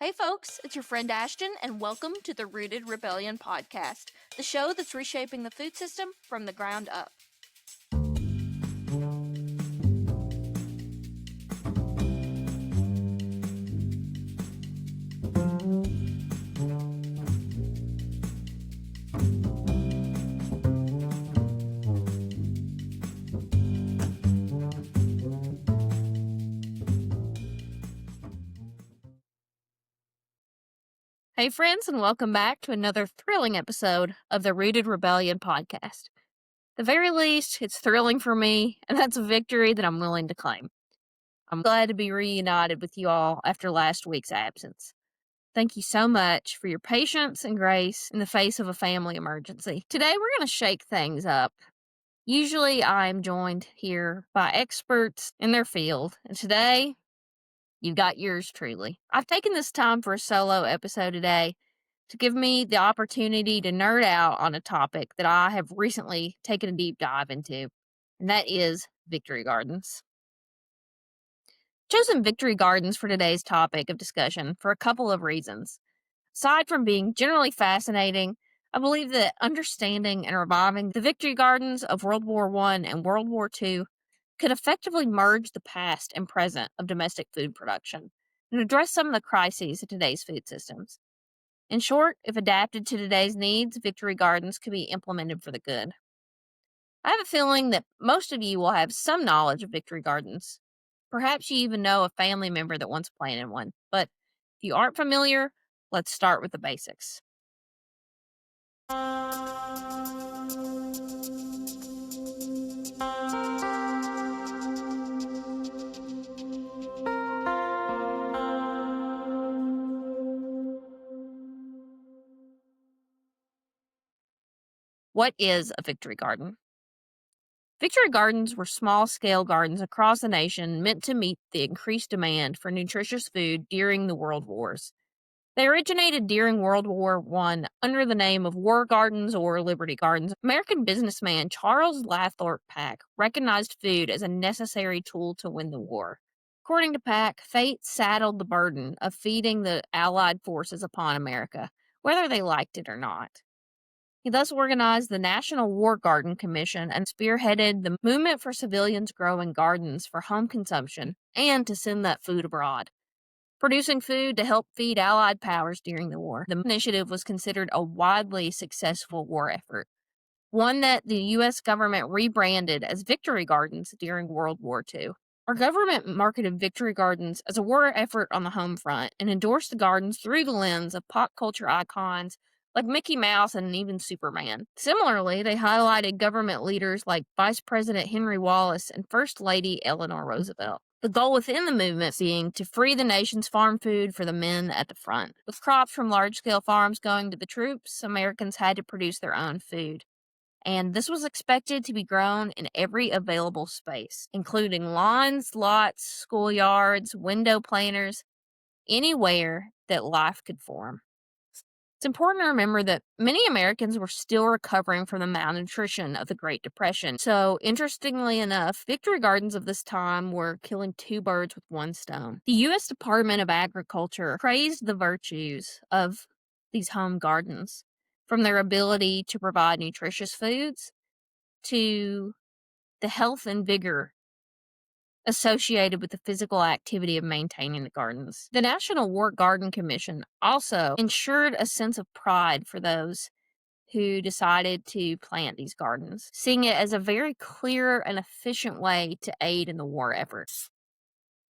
Hey folks, it's your friend Ashton, and welcome to the Rooted Rebellion podcast, the show that's reshaping the food system from the ground up. Hey friends, and welcome back to another thrilling episode of the Rooted Rebellion podcast. At the very least, it's thrilling for me, and that's a victory that I'm willing to claim. I'm glad to be reunited with you all after last week's absence. Thank you so much for your patience and grace in the face of a family emergency. Today we're going to shake things up. Usually I'm joined here by experts in their field, and today you've got yours truly. I've taken this time for a solo episode today to give me the opportunity to nerd out on a topic that I have recently taken a deep dive into, and that is victory gardens. I've chosen victory gardens for today's topic of discussion for a couple of reasons. Aside from being generally fascinating, I believe that understanding and reviving the victory gardens of World War I and World War II could effectively merge the past and present of domestic food production and address some of the crises of today's food systems. In short, if adapted to today's needs, victory gardens could be implemented for the good. I have a feeling that most of you will have some knowledge of victory gardens. Perhaps you even know a family member that once planted one. But if you aren't familiar, let's start with the basics. What is a victory garden? Victory gardens were small-scale gardens across the nation meant to meet the increased demand for nutritious food during the World Wars. They originated during World War I under the name of War Gardens or Liberty Gardens. American businessman Charles Lathrop Pack recognized food as a necessary tool to win the war. According to Pack, fate saddled the burden of feeding the Allied forces upon America, whether they liked it or not. He thus organized the National War Garden Commission and spearheaded the movement for civilians growing gardens for home consumption and to send that food abroad, producing food to help feed Allied powers during the war. The initiative was considered a widely successful war effort, one that the U.S. government rebranded as Victory Gardens during World War II. Our government marketed Victory Gardens as a war effort on the home front and endorsed the gardens through the lens of pop culture icons like Mickey Mouse and even Superman. Similarly, they highlighted government leaders like Vice President Henry Wallace and First Lady Eleanor Roosevelt. The goal within the movement being to free the nation's farm food for the men at the front. With crops from large-scale farms going to the troops, Americans had to produce their own food. And this was expected to be grown in every available space, including lawns, lots, schoolyards, window planters, anywhere that life could form. It's important to remember that many Americans were still recovering from the malnutrition of the Great Depression. So, interestingly enough, victory gardens of this time were killing two birds with one stone. The U.S. Department of Agriculture praised the virtues of these home gardens, from their ability to provide nutritious foods to the health and vigor associated with the physical activity of maintaining the gardens. The National War Garden Commission also ensured a sense of pride for those who decided to plant these gardens, seeing it as a very clear and efficient way to aid in the war efforts.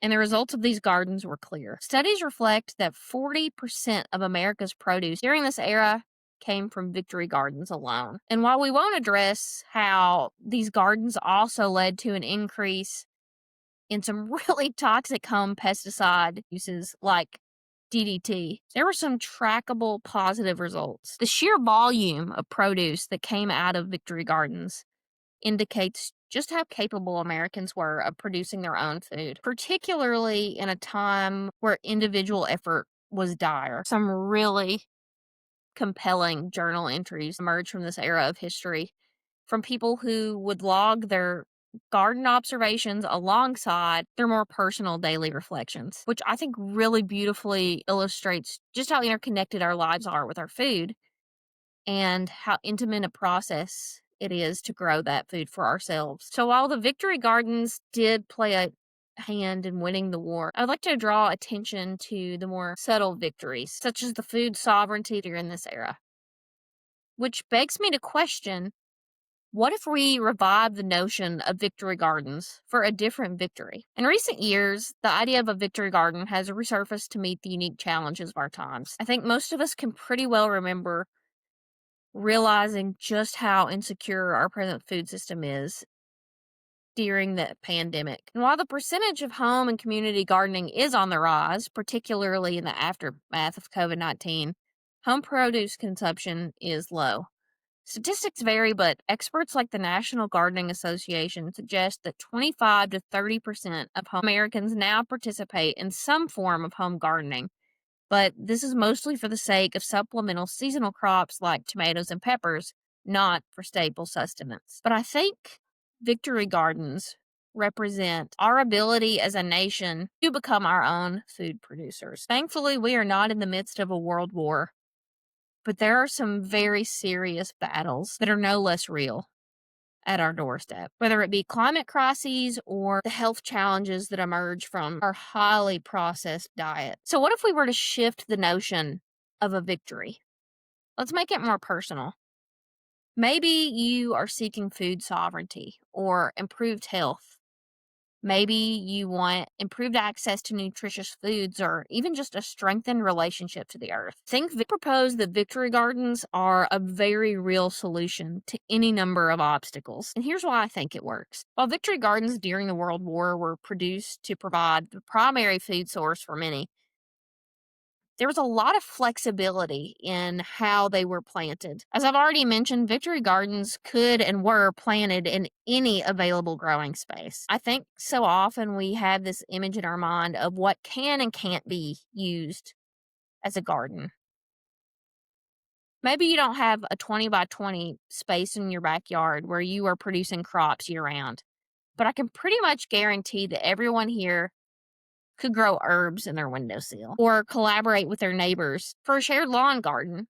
And the results of these gardens were clear. Studies reflect that 40% of America's produce during this era came from victory gardens alone. And while we won't address how these gardens also led to an increase in some really toxic home pesticide uses like DDT, there were some trackable positive results. The sheer volume of produce that came out of victory gardens indicates just how capable Americans were of producing their own food, particularly in a time where individual effort was dire. Some really compelling journal entries emerged from this era of history from people who would log their garden observations alongside their more personal daily reflections, which I think really beautifully illustrates just how interconnected our lives are with our food and how intimate a process it is to grow that food for ourselves. So while the victory gardens did play a hand in winning the war, I'd like to draw attention to the more subtle victories, such as the food sovereignty during this era, which begs me to question, what if we revive the notion of victory gardens for a different victory? In recent years, the idea of a victory garden has resurfaced to meet the unique challenges of our times. I think most of us can pretty well remember realizing just how insecure our present food system is during the pandemic. And while the percentage of home and community gardening is on the rise, particularly in the aftermath of COVID-19, home produce consumption is low. Statistics vary, but experts like the National Gardening Association suggest that 25 to 30% of home Americans now participate in some form of home gardening. But this is mostly for the sake of supplemental seasonal crops like tomatoes and peppers, not for staple sustenance. But I think victory gardens represent our ability as a nation to become our own food producers. Thankfully, we are not in the midst of a world war, but there are some very serious battles that are no less real at our doorstep, whether it be climate crises or the health challenges that emerge from our highly processed diet. So, what if we were to shift the notion of a victory? Let's make it more personal. Maybe you are seeking food sovereignty or improved health. Maybe you want improved access to nutritious foods or even just a strengthened relationship to the earth. Propose that victory gardens are a very real solution to any number of obstacles. And here's why I think it works. While victory gardens during the World War were produced to provide the primary food source for many, there was a lot of flexibility in how they were planted. As I've already mentioned, victory gardens could and were planted in any available growing space. I think so often we have this image in our mind of what can and can't be used as a garden. Maybe you don't have a 20 by 20 space in your backyard where you are producing crops year round, but I can pretty much guarantee that everyone here could grow herbs in their windowsill or collaborate with their neighbors for a shared lawn garden.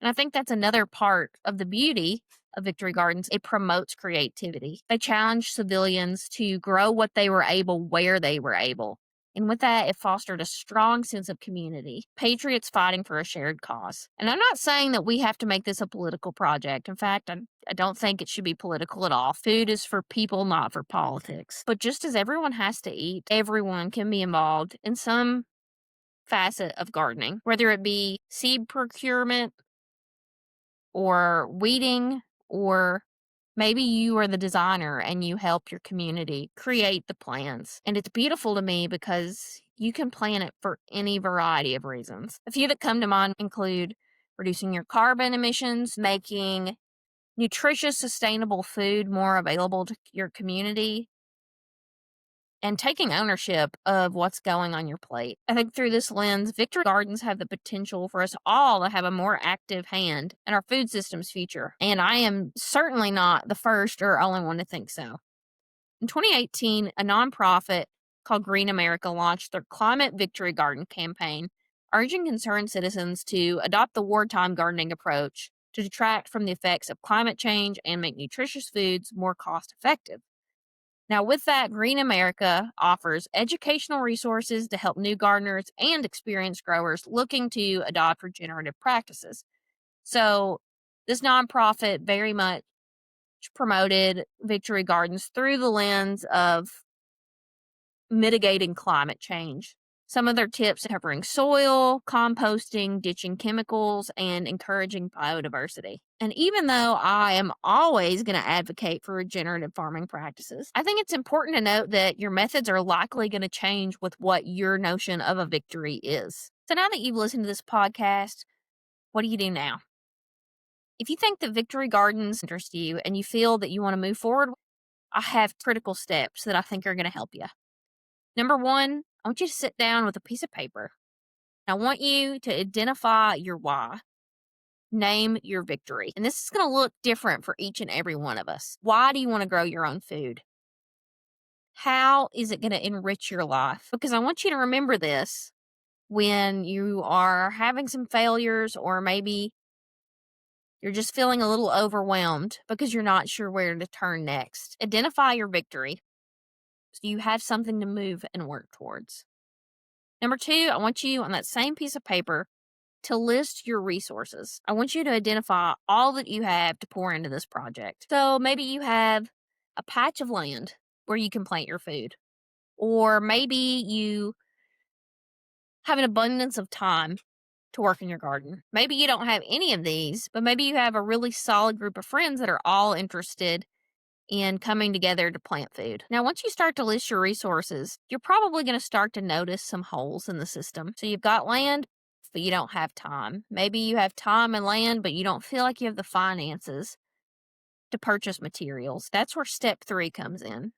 And I think that's another part of the beauty of victory gardens. It promotes creativity. They challenge civilians to grow what they were able where they were able. And with that, it fostered a strong sense of community, patriots fighting for a shared cause. And I'm not saying that we have to make this a political project. In fact, I don't think it should be political at all. Food is for people, not for politics. But just as everyone has to eat, everyone can be involved in some facet of gardening, whether it be seed procurement or weeding, or maybe you are the designer and you help your community create the plans. And it's beautiful to me because you can plan it for any variety of reasons. A few that come to mind include reducing your carbon emissions, making nutritious, sustainable food more available to your community, and taking ownership of what's going on your plate. I think through this lens, victory gardens have the potential for us all to have a more active hand in our food system's future. And I am certainly not the first or only one to think so. In 2018, a nonprofit called Green America launched their Climate Victory Garden campaign, urging concerned citizens to adopt the wartime gardening approach to detract from the effects of climate change and make nutritious foods more cost effective. Now, with that, Green America offers educational resources to help new gardeners and experienced growers looking to adopt regenerative practices. So, this nonprofit very much promoted victory gardens through the lens of mitigating climate change. Some of their tips covering soil, composting, ditching chemicals, and encouraging biodiversity. And even though I am always going to advocate for regenerative farming practices, I think it's important to note that your methods are likely going to change with what your notion of a victory is. So now that you've listened to this podcast, what do you do now? If you think that victory gardens interest you and you feel that you want to move forward, I have critical steps that I think are going to help you. Number one, I want you to sit down with a piece of paper. I want you to identify your why. Name your victory. And this is going to look different for each and every one of us. Why do you want to grow your own food? How is it going to enrich your life? Because I want you to remember this when you are having some failures, or maybe you're just feeling a little overwhelmed because you're not sure where to turn next. Identify your victory so you have something to move and work towards. Number two, I want you on that same piece of paper to list your resources. I want you to identify all that you have to pour into this project. So maybe you have a patch of land where you can plant your food, or maybe you have an abundance of time to work in your garden. Maybe you don't have any of these, but maybe you have a really solid group of friends that are all interested in coming together to plant food. Now, once you start to list your resources, you're probably going to start to notice some holes in the system. So you've got land, but you don't have time. Maybe you have time and land, but you don't feel like you have the finances to purchase materials. That's where step 3 comes in.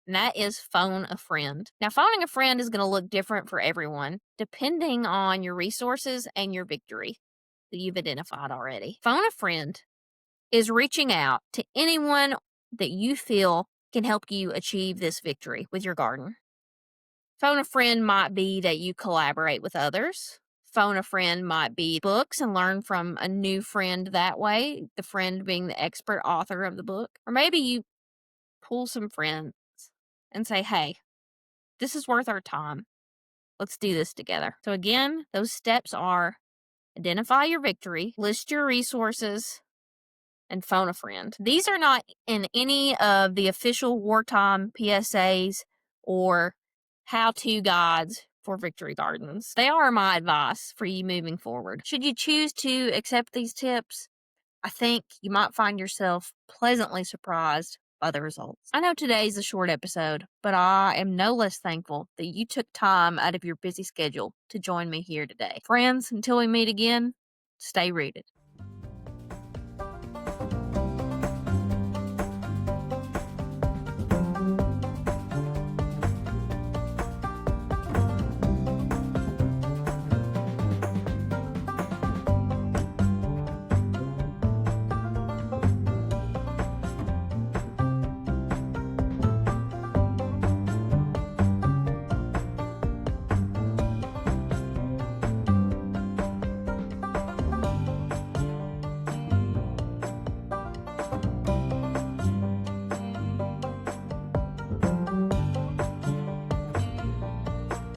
And that is phone a friend. Now, phoning a friend is going to look different for everyone, depending on your resources and your victory that you've identified already. Phone a friend is reaching out to anyone that you feel can help you achieve this victory with your garden. Phone a friend might be that you collaborate with others. Phone a friend might be books and learn from a new friend that way, the friend being the expert author of the book. Or maybe you pull some friends and say, hey, this is worth our time. Let's do this together. So again, those steps are identify your victory, list your resources, and phone a friend. These are not in any of the official wartime PSAs or how-to guides for victory gardens. They are my advice for you moving forward. Should you choose to accept these tips, I think you might find yourself pleasantly surprised by the results. I know today's a short episode, but I am no less thankful that you took time out of your busy schedule to join me here today. Friends, until we meet again, stay rooted.